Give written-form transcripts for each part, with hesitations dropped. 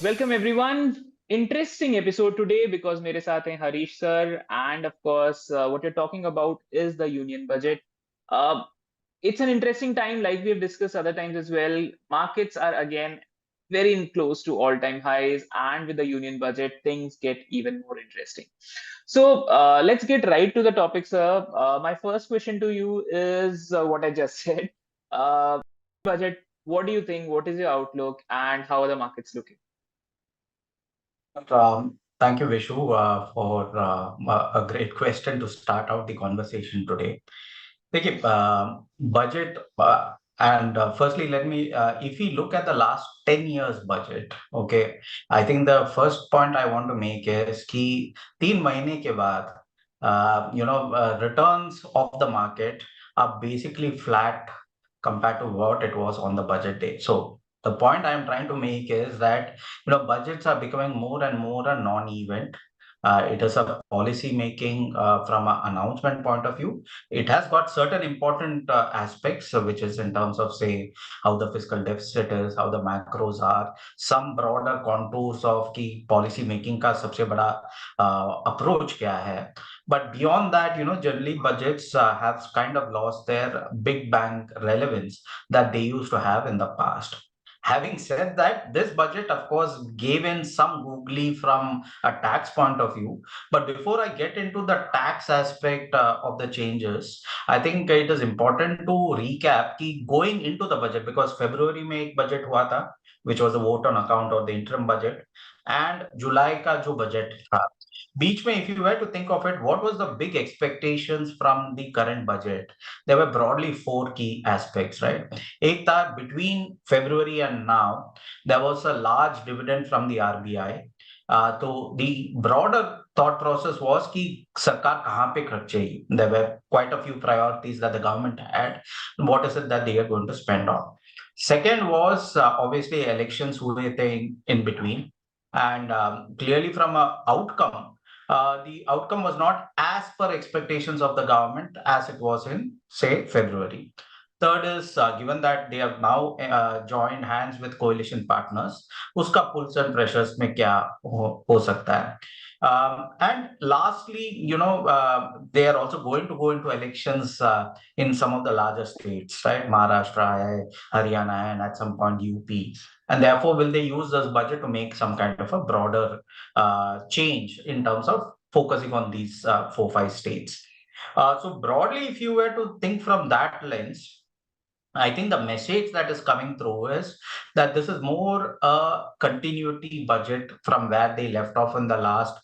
Welcome everyone. Interesting episode today because मेरे साथ हैं Harish sir and of course what you're talking about is the union budget. Uh, it's an interesting time like we've discussed other times as well. Markets are again very close to all-time highs and with the union budget things get even more interesting. So let's get right to the topic, sir. My first question to you is what I just said. Uh, Budget, what do you think? What is your outlook and how are the markets looking? Thank you, Vishu, for a great question to start out the conversation today. Okay, budget, firstly, let me, if we look at the last 10 years budget, okay, I think the first point I want to make is कि 3 महीने के बाद, returns of the market are basically flat compared to what it was on the budget day. So the point I'm trying to make is that budgets are becoming more and more a non-event. It is a policy making from an announcement point of view. It has got certain important aspects, which is in terms of, say, how the fiscal deficit is, how the macros are, some broader contours of key policy making का सबसे बड़ा approach क्या है. But beyond that, generally budgets have kind of lost their big bang relevance that they used to have in the past. Having said that, this budget, of course, gave in some googly from a tax point of view. But before I get into the tax aspect of the changes, I think it is important to recap कि going into the budget, because February में एक budget हुआ था, which was a vote on account of the interim budget, and July का जो budget था. Beach mein, if you were to think of it, what was the big expectations from the current budget? There were broadly four key aspects, right? Ek tha, between February and now, there was a large dividend from the RBI. So the broader thought process was कि सरकार कहाँ पे खर्चेगी? There were quite a few priorities that the government had. What is it that they are going to spend on? Second was obviously elections हुए थे in between. And clearly from a outcome, the outcome was not as per expectations of the government as it was in, say, February. Third is given that they have now joined hands with coalition partners, uska pulls and pressures में क्या हो सकता है. And lastly, they are also going to go into elections in some of the larger states, right? Maharashtra, Haryana, and at some point UP. And therefore, will they use this budget to make some kind of a broader change in terms of focusing on these 4, 5 states? So broadly, if you were to think from that lens, I think the message that is coming through is that this is more a continuity budget from where they left off in the last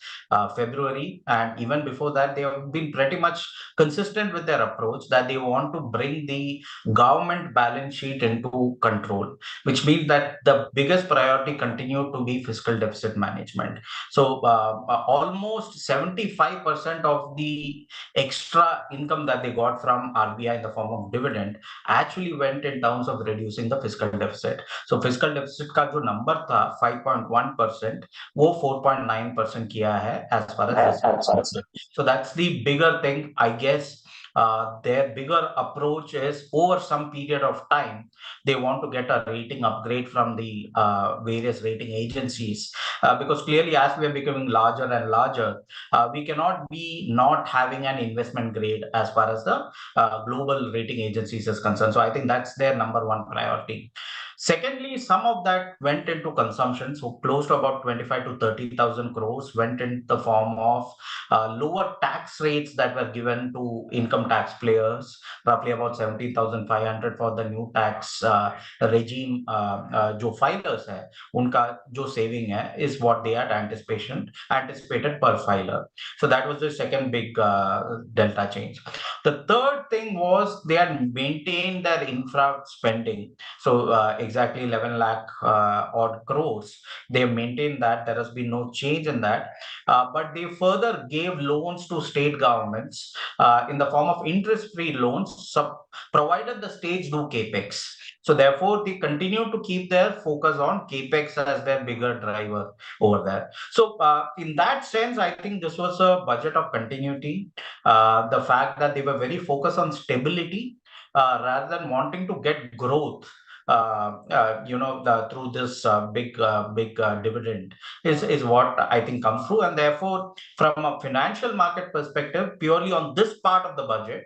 February. And even before that, they have been pretty much consistent with their approach that they want to bring the government balance sheet into control, which means that the biggest priority continued to be fiscal deficit management. So almost 75% of the extra income that they got from RBI in the form of dividend actually went in terms of reducing the fiscal deficit. So fiscal deficit का जो number था 5.1%, वो 4.9% किया है as far as this is concerned. So that's the bigger thing, I guess. Their bigger approach is over some period of time, they want to get a rating upgrade from the various rating agencies. Because clearly, as we are becoming larger and larger, we cannot be not having an investment grade as far as the global rating agencies is concerned. So I think that's their number one priority. Secondly, some of that went into consumption. So close to about 25 to 30,000 crores went in the form of lower tax rates that were given to income tax players, roughly about 17,500 for the new tax regime. जो filers है, उनका जो saving है, is what they had anticipated per filer. So that was the second big delta change. The third thing was they had maintained their infra spending. So exactly 11 lakh odd crores. They have maintained that. There has been no change in that. But they further gave loans to state governments in the form of interest-free loans, provided the states do capex. So therefore, they continue to keep their focus on capex as their bigger driver over there. So in that sense, I think this was a budget of continuity. The fact that they were very focused on stability rather than wanting to get growth through this big dividend is what I think comes through. And therefore, from a financial market perspective, purely on this part of the budget,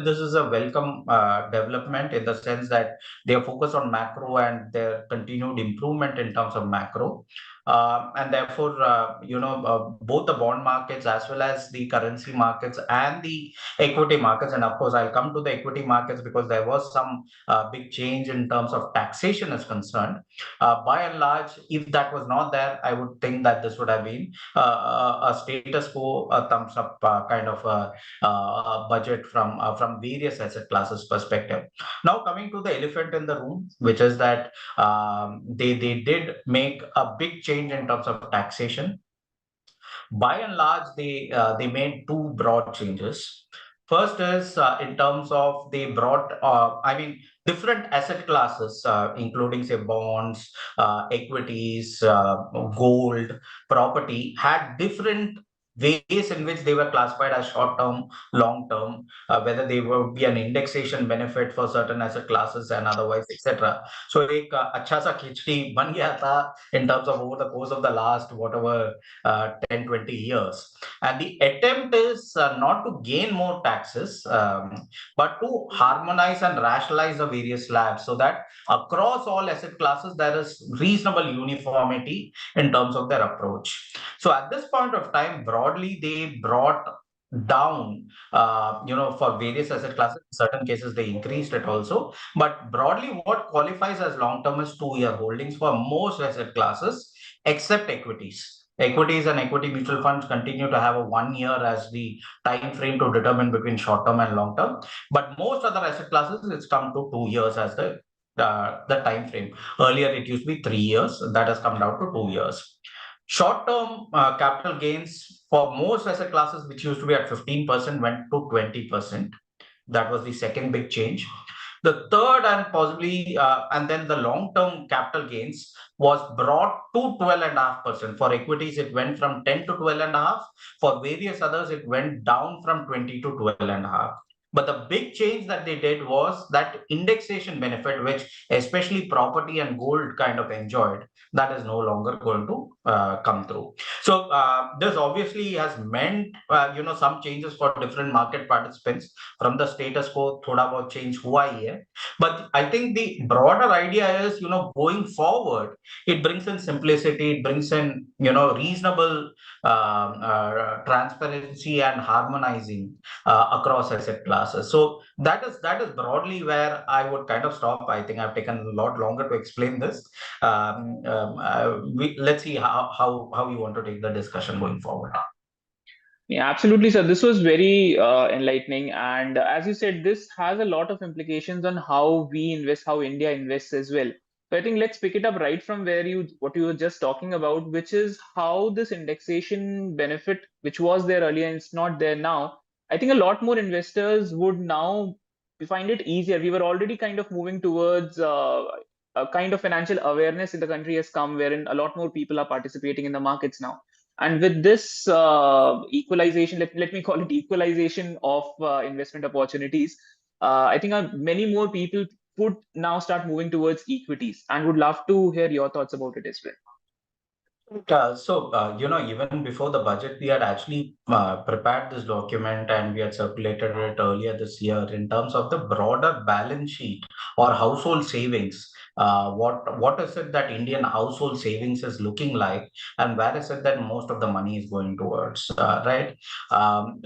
this is a welcome development in the sense that they are focused on macro and their continued improvement in terms of macro. And therefore, both the bond markets as well as the currency markets and the equity markets. And of course, I'll come to the equity markets because there was some big change in terms of taxation is concerned. By and large, if that was not there, I would think that this would have been a status quo, a thumbs up kind of budget from various asset classes perspective. Now coming to the elephant in the room, which is that they did make a big change in terms of taxation. By and large, they made two broad changes. First is in terms of they brought, different asset classes, including say bonds, equities, gold, property, had different ways in which they were classified as short term, long term, whether they would be an indexation benefit for certain asset classes and otherwise, etc. So एक अच्छा सा खिचड़ी बन गया था in terms of over the course of the last whatever 10, 20 years. And the attempt is not to gain more taxes, but to harmonize and rationalize the various slabs so that across all asset classes, there is reasonable uniformity in terms of their approach. So at this point of time, broadly, they brought down, for various asset classes. In certain cases, they increased it also. But broadly, what qualifies as long term is 2-year holdings for most asset classes, except equities. Equities and equity mutual funds continue to have a 1 year as the time frame to determine between short term and long term. But most other asset classes, it's come to 2 years as the time frame. Earlier, it used to be 3 years. That has come down to 2 years. Short-term capital gains for most asset classes, which used to be at 15%, went to 20%. That was the second big change. The third and possibly, and then the long-term capital gains was brought to 12.5%. For equities, it went from 10 to 12.5. For various others, it went down from 20 to 12.5. But the big change that they did was that indexation benefit, which especially property and gold kind of enjoyed, that is no longer going to come through. So this obviously has meant some changes for different market participants. From the status quo, thoda bahut change hua hi hai. But I think the broader idea is, going forward, it brings in simplicity, it brings in reasonable transparency and harmonizing across asset classes. So that is broadly where I would kind of stop. I think I've taken a lot longer to explain this. Let's see how you want to take the discussion going forward. Yeah, absolutely, sir. This was very enlightening. And as you said, this has a lot of implications on how we invest, how India invests as well. So I think let's pick it up right from where what you were just talking about, which is how this indexation benefit, which was there earlier and it's not there now. I think a lot more investors would now find it easier. We were already kind of moving towards a kind of financial awareness in the country has come, wherein a lot more people are participating in the markets now. And with this equalization, let me call it equalization of investment opportunities, I think many more people would now start moving towards equities and would love to hear your thoughts about it as well. Even before the budget, we had actually prepared this document and we had circulated it earlier this year in terms of the broader balance sheet or household savings. What is it that Indian household savings is looking like, and where is it that most of the money is going towards, right?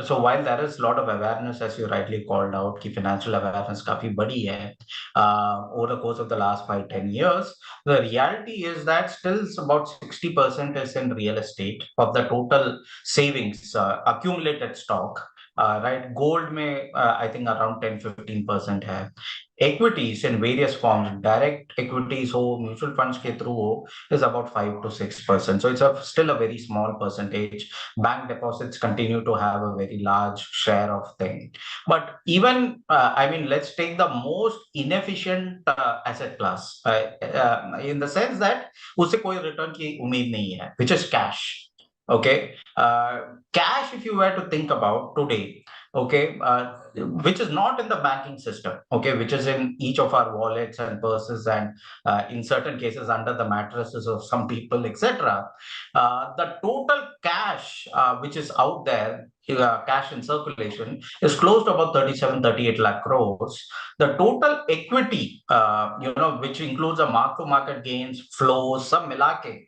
So while there is a lot of awareness, as you rightly called out, कि financial awareness काफी बड़ी है over the course of the last 5-10 years. The reality is that still about 60% is in real estate of the total savings, accumulated stock. Right, gold may I think around 10-15% hai. Equities in various forms, direct equities ho, mutual funds ke through ho, is about 5 to 6%. So it's still a very small percentage. Bank deposits continue to have a very large share of thing. But even, let's take the most inefficient asset class, in the sense that usse koi return ki umeed nahi hai, which is cash. Okay, cash, if you were to think about today, okay, which is not in the banking system, okay, which is in each of our wallets and purses, and in certain cases under the mattresses of some people, etc. The total cash which is out there, cash in circulation, is close to about 37-38 lakh crores. The total equity, which includes a mark-to-market gains, flows, some milake,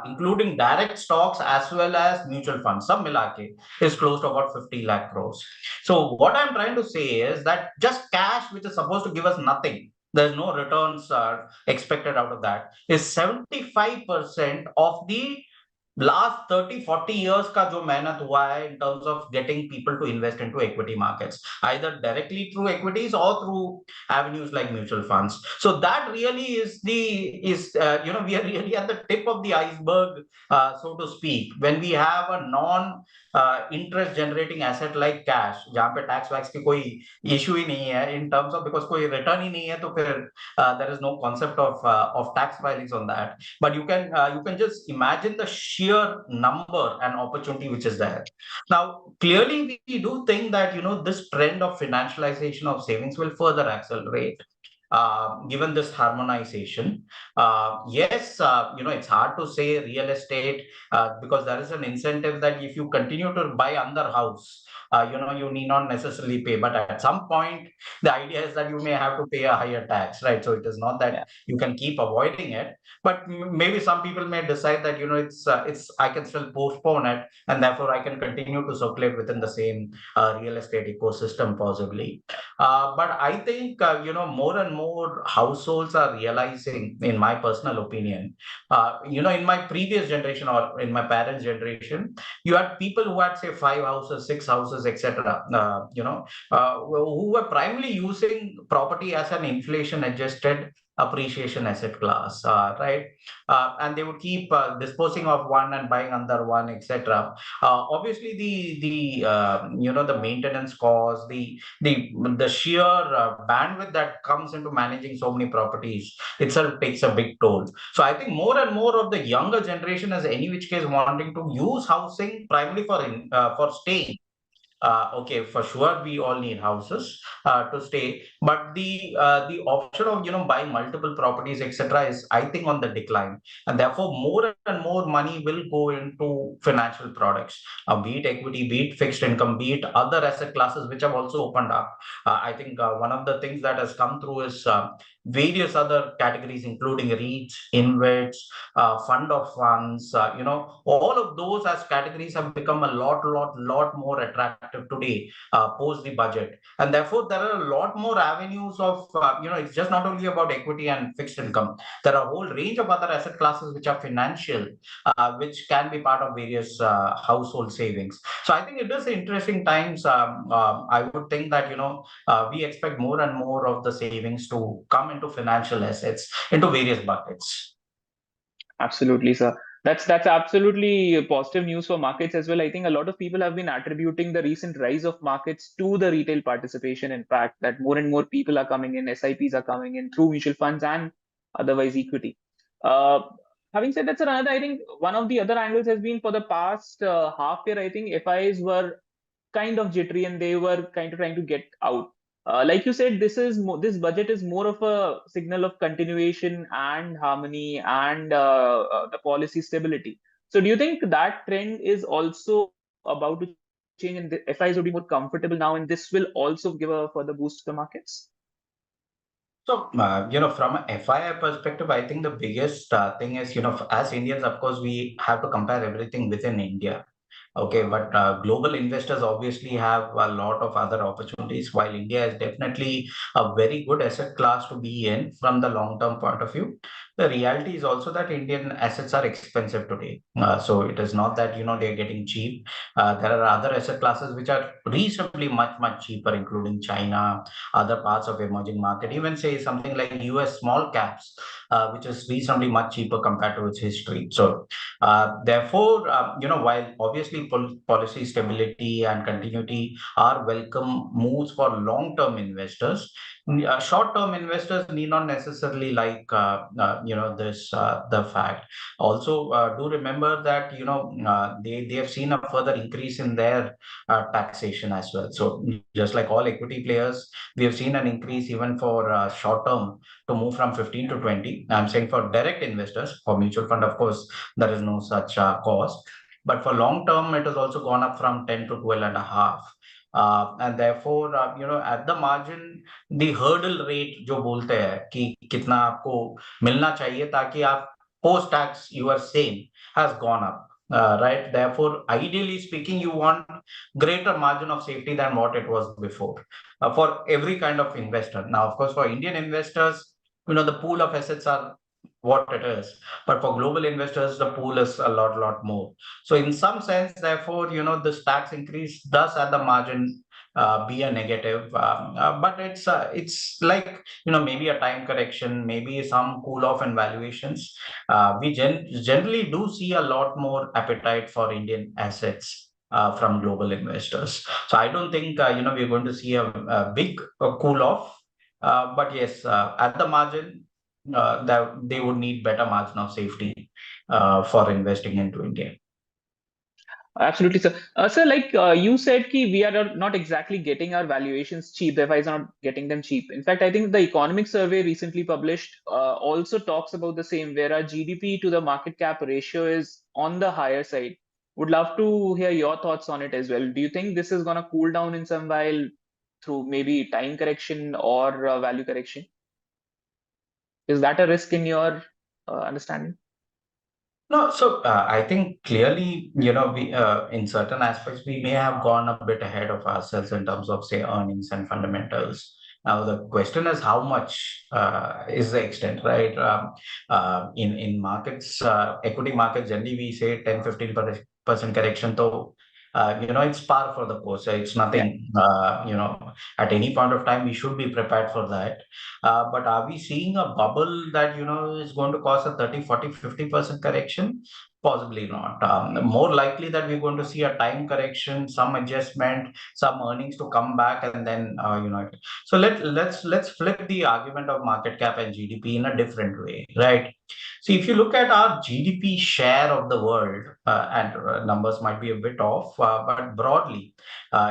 including direct stocks as well as mutual funds, some milake, is close to about 50 lakh crores. So what I'm trying to say is that just cash, which is supposed to give us nothing, there's no returns expected out of that, is 75% of the last 30-40 years का जो मेहनत हुआ है in terms of getting people to invest into equity markets, either directly through equities or through avenues like mutual funds. So that really we are really at the tip of the iceberg, so to speak, when we have a non interest generating asset like cash, जहाँ पे tax wax की कोई issue ही नहीं है in terms of, because कोई return ही नहीं है, तो फिर there is no concept of tax filings on that. But you can just imagine the sheer number and opportunity which is there. Now clearly we do think that this trend of financialization of savings will further accelerate, given this harmonization. Yes, it's hard to say real estate, because there is an incentive that if you continue to buy under house, you need not necessarily pay. But at some point, the idea is that you may have to pay a higher tax, right? So it is not that Yeah, you can keep avoiding it, but maybe some people may decide that it's I can still postpone it, and therefore I can continue to circulate within the same real estate ecosystem, possibly. But I think more and more households are realizing, in my personal opinion, in my previous generation or in my parents' generation, you had people who had, say, 5 houses, 6 houses, etc. Who were primarily using property as an inflation-adjusted appreciation asset class, right? And they would keep disposing of one and buying another one, etc. Obviously, the maintenance cost, the sheer bandwidth that comes into managing so many properties itself takes a big toll. So I think more and more of the younger generation is, any which case, wanting to use housing primarily for staying. Okay, for sure, we all need houses to stay, but the option of buying multiple properties, etc., is, I think, on the decline, and therefore more and more money will go into financial products, be it equity, be it fixed income, be it other asset classes which have also opened up. I think one of the things that has come through is various other categories, including REITs, InvITs, fund of funds. All of those as categories have become a lot more attractive today, post the budget, and therefore there are a lot more avenues of it's just not only about equity and fixed income. There are a whole range of other asset classes which are financial, which can be part of various household savings. So I think it is interesting times. I would think that we expect more and more of the savings to come into financial assets, into various buckets. absolutely, sir. That's absolutely positive news for markets as well. I think a lot of people have been attributing the recent rise of markets to the retail participation. In fact, that more and more people are coming in, SIPs are coming in through mutual funds and otherwise equity. Uh, Having said that, sir, another, I think one of the other angles has been for the past half year, I think FIs were kind of jittery and they were kind of trying to get out. Like you said, this budget is more of a signal of continuation and harmony and the policy stability. So, do you think that trend is also about to change and the FIs would be more comfortable now, and this will also give a further boost to the markets? So, from a FII perspective, I think the biggest thing is, as Indians, of course, we have to compare everything within India. Okay, but global investors obviously have a lot of other opportunities, while India is definitely a very good asset class to be in from the long-term point of view. The reality is also that Indian assets are expensive today. So it is not that, they're getting cheap. There are other asset classes which are reasonably much cheaper, including China, other parts of emerging market, even say something like US small caps, which is reasonably much cheaper compared to its history. So therefore, while obviously policy stability and continuity are welcome moves for long-term investors. Short-term investors need not necessarily like this the fact. Also, do remember that they have seen a further increase in their taxation as well. So just like all equity players, we have seen an increase even for short-term to move from 15 to 20. I'm saying for direct investors, for mutual fund, of course, there is no such cost. But for long term, it has also gone up from 10 to 12 and a half. And therefore, at the margin, the hurdle rate जो बोलते हैं कि कितना आपको मिलना चाहिए ताकि आप post tax you are sane has gone up. Right. Therefore, ideally speaking, you want greater margin of safety than what it was before for every kind of investor. Now, of course, for Indian investors, the pool of assets are what it is, but for global investors, the pool is a lot more. So in some sense, therefore, this tax increase does at the margin be a negative, but it's like maybe a time correction, maybe some cool off in valuations. We generally do see a lot more appetite for Indian assets from global investors. So I don't think we're going to see a big cool off. But yes, at the margin, that they would need better margin of safety for investing into India. Absolutely, sir. Sir, like you said, ki we are not exactly getting our valuations cheap. The FIs are not getting them cheap. In fact, I think the economic survey recently published also talks about the same, where our GDP to the market cap ratio is on the higher side. Would love to hear your thoughts on it as well. Do you think this is going to cool down in some while through maybe time correction or value correction? Is that a risk in your understanding? No, so I think clearly, we in certain aspects we may have gone a bit ahead of ourselves in terms of say earnings and fundamentals. Now the question is how much is the extent, right? In markets, equity markets, generally we say 10-15% correction. So it's par for the course. It's Yeah. nothing. At any point of time we should be prepared for that. But are we seeing a bubble that, is going to cause a 30, 40, 50% correction? Possibly not. More likely that we're going to see a time correction, some adjustment, some earnings to come back, and then So let's flip the argument of market cap and GDP in a different way, right? See, if you look at our GDP share of the world, and numbers might be a bit off, but broadly,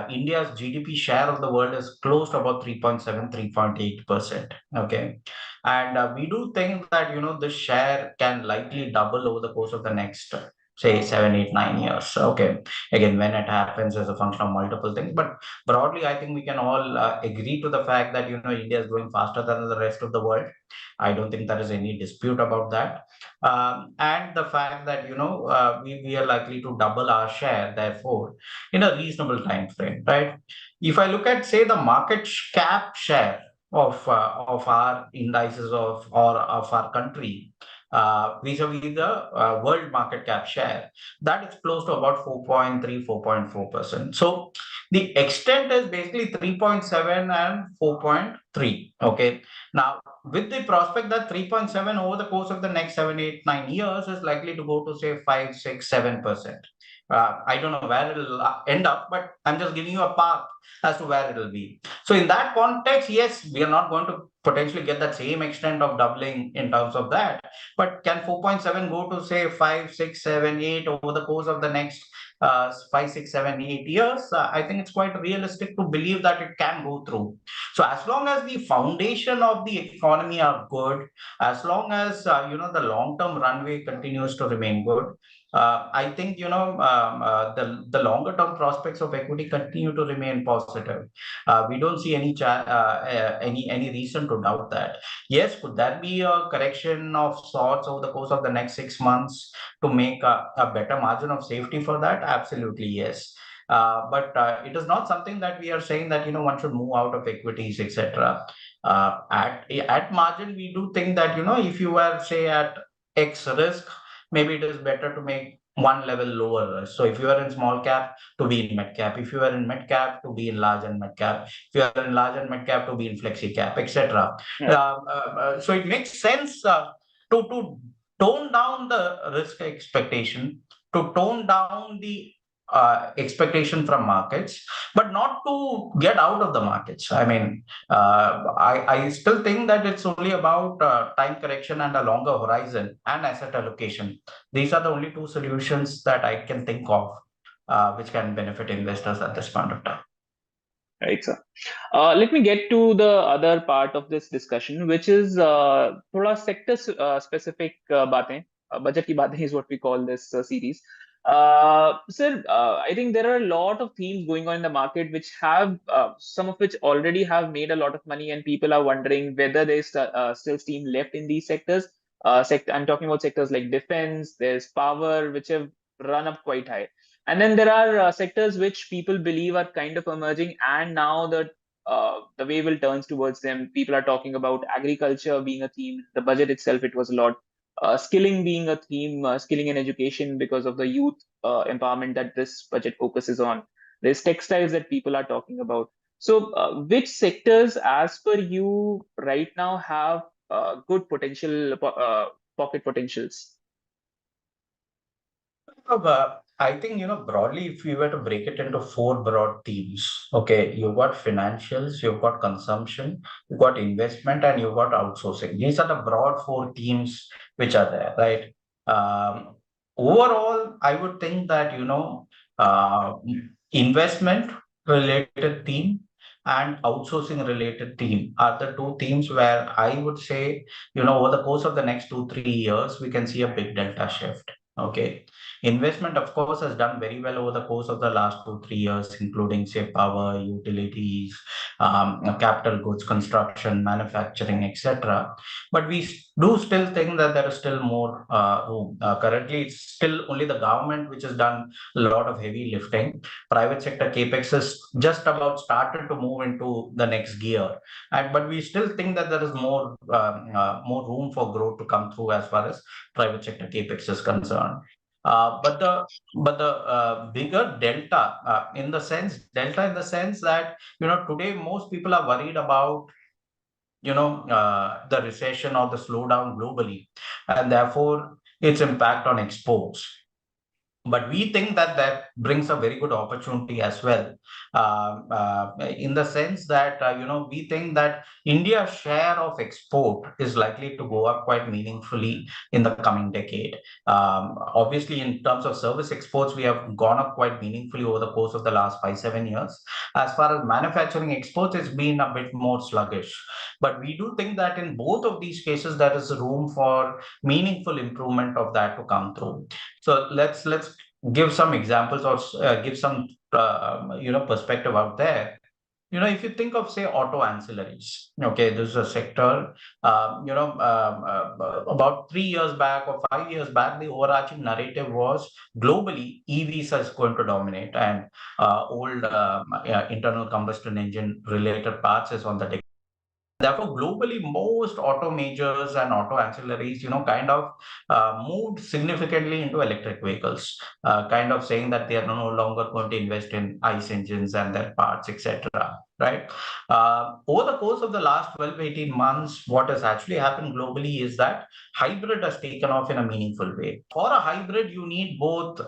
India's GDP share of the world is close to about 3.7, 3.8%. Okay. And we do think that, this share can likely double over the course of the next, say, 7, 8, 9 years. Okay. Again, when it happens as a function of multiple things. But broadly, I think we can all agree to the fact that, India is growing faster than the rest of the world. I don't think there is any dispute about that. And the fact that, we are likely to double our share, therefore, in a reasonable time frame, right? If I look at, say, the market cap share of our indices or of our country vis-a-vis the world market cap share, that is close to about 4.3, 4.4%. So the extent is basically 3.7 and 4.3. Okay. Now, with the prospect that 3.7 over the course of the next 7, 8, 9 years is likely to go to say 5, 6, 7%. I don't know where it'll end up, but I'm just giving you a path as to where it'll be. So in that context, yes, we are not going to potentially get that same extent of doubling in terms of that. But can 4.7 go to say 5, 6, 7, 8 over the course of the next 5, 6, 7, 8 years? I think it's quite realistic to believe that it can go through. So as long as the foundation of the economy are good, as long as the long-term runway continues to remain good, I think the longer term prospects of equity continue to remain positive. We don't see any reason to doubt that. Yes, could that be a correction of sorts over the course of the next 6 months to make a better margin of safety for that? Absolutely, yes. But it is not something that we are saying that one should move out of equities, etc. At margin, we do think that if you were say at X risk, maybe it is better to make one level lower. So if you are in small cap, to be in mid cap. If you are in mid cap, to be in large and mid cap. If you are in large and mid cap, to be in flexi cap, etc. Yeah. So it makes sense to tone down the risk expectation, to tone down the expectation from markets, but not to get out of the markets. I mean, I still think that it's only about time correction and a longer horizon and asset allocation. These are the only two solutions that I can think of which can benefit investors at this point of time. Right, sir. Let me get to the other part of this discussion, which is थोड़ा sector specific बातें. Budget की बातें is what we call this series. Sir, I think there are a lot of themes going on in the market which have some of which already have made a lot of money, and people are wondering whether there's still steam left in these sectors. I'm talking about sectors like defense, there's power, which have run up quite high. And then there are sectors which people believe are kind of emerging, and now the way will turns towards them. People are talking about agriculture being a theme. The budget itself, it was a lot. Skilling being a theme, skilling and education because of the youth empowerment that this budget focuses on. There's textiles that people are talking about. So, which sectors, as per you, right now have good potential, pocket potentials? I think, broadly, if we were to break it into four broad themes, okay, you've got financials, you've got consumption, you've got investment, and you've got outsourcing. These are the broad four themes which are there, right? Overall, I would think that, uh, investment related theme and outsourcing related theme are the two themes where I would say, over the course of the next 2, 3 years, we can see a big delta shift. Okay. Investment, of course, has done very well over the course of the last 2, 3 years, including, say, power, utilities, capital goods, construction, manufacturing, etc. But we do still think that there is still more room. Currently, it's still only the government which has done a lot of heavy lifting. Private sector capex is just about started to move into the next gear, and but we still think that there is more room for growth to come through as far as private sector capex is concerned. But the bigger delta in the sense that today most people are worried about the recession or the slowdown globally, and therefore its impact on exports. But we think that that brings a very good opportunity as well, in the sense that we think that India's share of export is likely to go up quite meaningfully in the coming decade. Obviously, in terms of service exports, we have gone up quite meaningfully over the course of the last 5, 7 years. As far as manufacturing exports, it's been a bit more sluggish. But we do think that in both of these cases, there is room for meaningful improvement of that to come through. So let's give some examples or give some perspective out there. If you think of, say, auto ancillaries, okay, this is a sector. About 3 years back or 5 years back, the overarching narrative was globally EVs is going to dominate, and old internal combustion engine related parts is on the decline. Therefore, globally, most auto majors and auto ancillaries, kind of moved significantly into electric vehicles, kind of saying that they are no longer going to invest in ICE engines and their parts, etc. Right? Over the course of the last 12 to 18 months, what has actually happened globally is that hybrid has taken off in a meaningful way. For a hybrid, you need both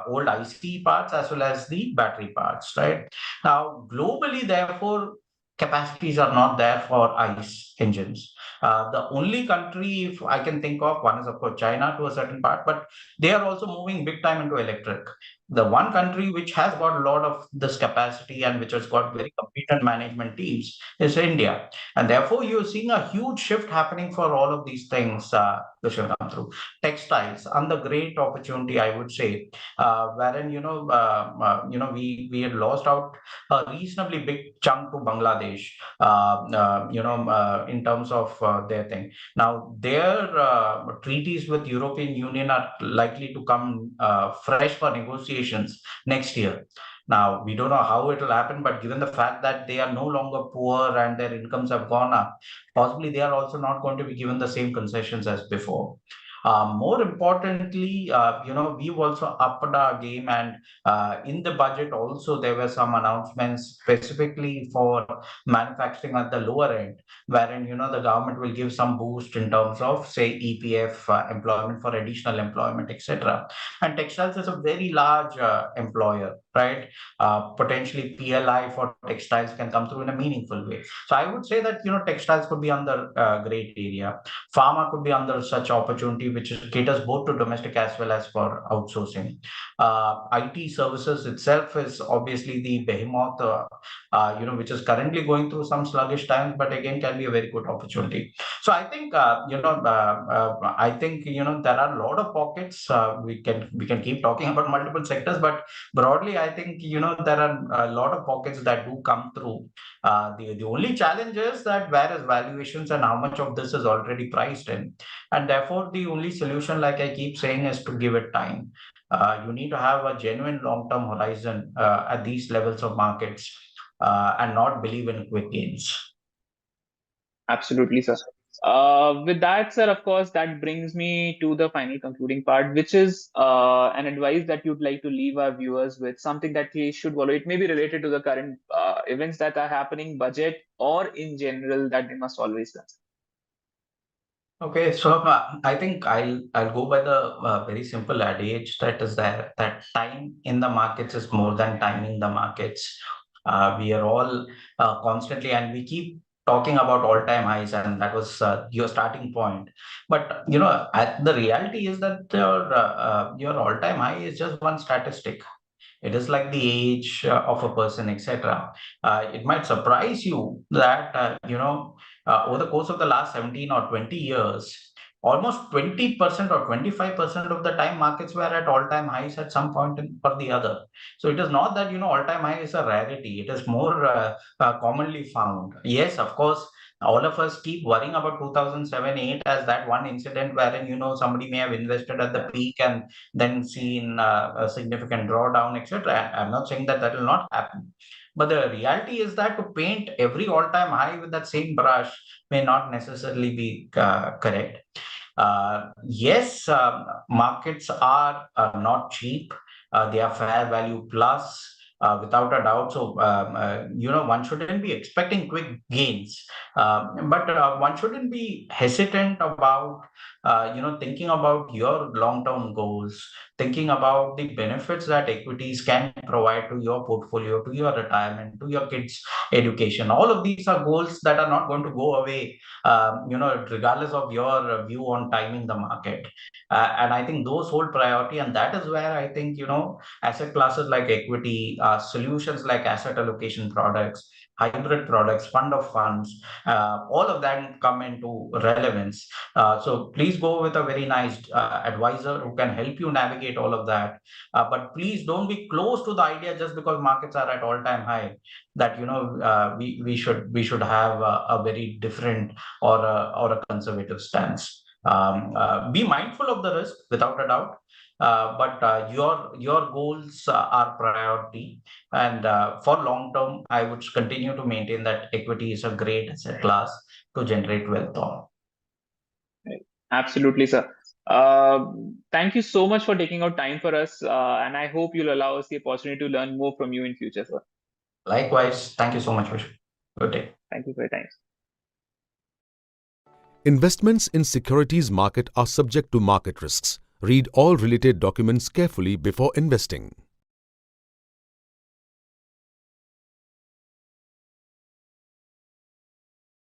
old ICE parts as well as the battery parts, right? Now, globally, therefore, capacities are not there for ICE engines. The only country, if I can think of, one is of course China to a certain part, but they are also moving big time into electric. The one country which has got a lot of this capacity and which has got very competent management teams is India. And therefore, you're seeing a huge shift happening for all of these things which will come through. Textiles, and the great opportunity, I would say, wherein, we had lost out a reasonably big chunk to Bangladesh, in terms of their thing. Now, their treaties with European Union are likely to come fresh for negotiations next year. Now, we don't know how it will happen, but given the fact that they are no longer poor and their incomes have gone up, possibly they are also not going to be given the same concessions as before. More importantly, we've also upped our game, and in the budget also there were some announcements specifically for manufacturing at the lower end, wherein the government will give some boost in terms of say EPF, employment for additional employment, etc. And textiles is a very large employer, right? Potentially PLI for textiles can come through in a meaningful way. So I would say that textiles could be under great area. Pharma could be under such opportunity, which caters both to domestic as well as for outsourcing. IT services itself is obviously the behemoth, which is currently going through some sluggish times, but again can be a very good opportunity. So I think there are a lot of pockets. We can keep talking about multiple sectors, but broadly, I think there are a lot of pockets that do come through. The only challenge is that where is valuations and how much of this is already priced in, and therefore the only solution, like I keep saying, is to give it time. You need to have a genuine long-term horizon at these levels of markets, and not believe in quick gains. Absolutely, sir. With that, sir, of course, that brings me to the final concluding part, which is an advice that you'd like to leave our viewers with, something that they should follow. It may be related to the current events that are happening, budget, or in general that they must always learn. Okay, so I think I'll go by the very simple adage that is there, that time in the markets is more than timing the markets. We are all constantly, and we keep talking about all-time highs, and that was your starting point. But the reality is that your all-time high is just one statistic. It is like the age of a person, etc. It might surprise you that over the course of the last 17 or 20 years, almost 20% or 25% of the time markets were at all-time highs at some point or the other. So it is not that all-time high is a rarity. It is more commonly found. Yes, of course, all of us keep worrying about 2007-8 as that one incident wherein somebody may have invested at the peak and then seen a significant drawdown, etc. I'm not saying that that will not happen, but the reality is that to paint every all-time high with that same brush may not necessarily be correct. Yes, markets are not cheap. They are fair value plus, without a doubt. So, one shouldn't be expecting quick gains, but one shouldn't be hesitant about, thinking about your long-term goals, thinking about the benefits that equities can provide to your portfolio, to your retirement, to your kids' education. All of these are goals that are not going to go away, regardless of your view on timing the market. And I think those hold priority, and that is where I think asset classes like equity, solutions like asset allocation products, hybrid products, fund of funds, all of that come into relevance. So please go with a very nice advisor who can help you navigate all of that. But please don't be close to the idea just because markets are at all-time high that we should have a very different or a conservative stance. Be mindful of the risk without a doubt, but your goals are priority. And for long term, I would continue to maintain that equity is a great asset class to generate wealth on. Right. Absolutely, sir. Thank you so much for taking out time for us, and I hope you'll allow us the opportunity to learn more from you in future, sir. Likewise, thank you so much, Vish. Good day. Thank you for your time. Investments in securities market are subject to market risks. Read all related documents carefully before investing.